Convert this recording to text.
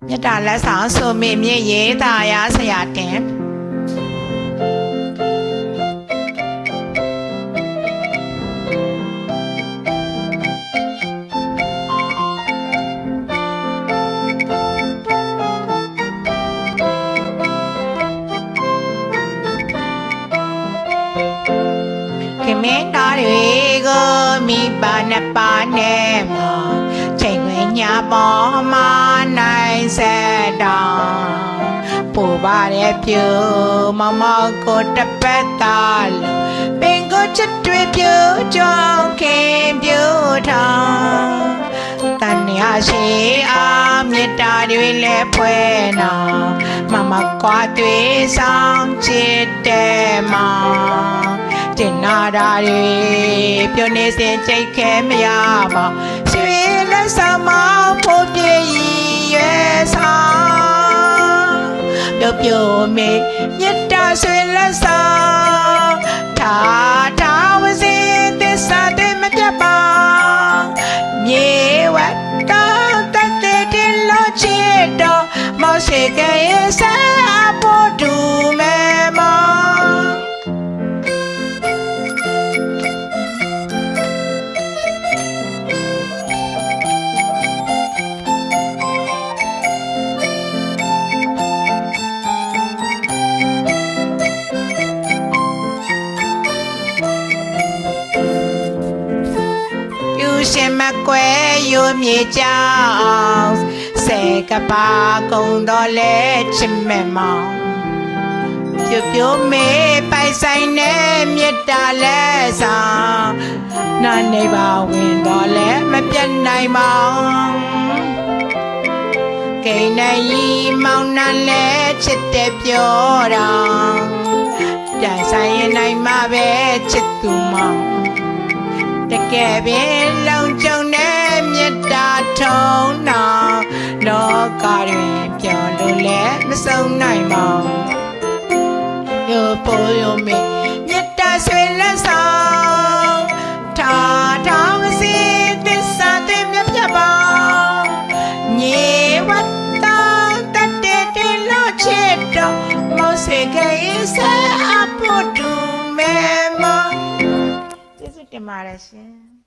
မြတ်တာလက်ဆောင်ဆိုမေမြင့်ရေးသားရဆရာတင်မင်းသားတွေကိုမိဘနှစ်ပါးနဲ့မချိန်ခွင်ညာပေါ်မှာနိုင်ဆက်တောင်ပူပါရဲ့ပြူမောင်မောင်ကိုတပတ်သားလို့ပင်ကိုချစ်တွေပြူကြောင်းခင်ပြူထောင်တန်ရာရှိအားမြတ်တာတွေလည်းဖွဲနာမမကွာတွေဆောင်ချစ်တဲ့မောင်တင်နာတာတွေပြုံးနေစဉ်ကြိတ်ခဲမရပါရွှေလက်ဆောင်မဖို့ပြည့်ရွယ်ဆောင်ပြုံးမေမြတ်တာရွှေလက်ဆောင်ထာဝစီသစ္စာတွေမပြတ်ပါမြေဝတ်တောင်းတတဲ့တင်လို့ချစ်တော့မောရှိကရဲ့စားဖို့တူမဲမောရှင်မကွယ်ယူမြေကြောင်စေကပါကုံတော်လဲချစ်မဲ့မောင်ပြိုမေပိုက်ဆိုင်နဲ့မြတ်တာလဲဆောင်နာနေပါဝင်တော်လဲမပြတ်နိုင်မောင်ကိန်းနိုင်မောင်နှံလဲချစ်တဲ့ပြောတော်ပြန်ဆိုင်ရင်နိုင်မှာပဲချစ်သူမောင်တကယ်ပင်လုံကြုံနဲ့မြတ်တာထုံးတော်လောကတွင်ပြောလို့လည်းမဆုံးနိုင်ပါဘူးပေါ်ရမေမြတ်တာဆွေလက်ဆောင်ထောင်စီသစ္စာတွေမြတ်ပြပါမြေဝတ်တော်တတဲ့တင်လို့ချစ်တော်မောစေကေဆာအဖို့တူမဲမတင်ပါတယ်ရှင်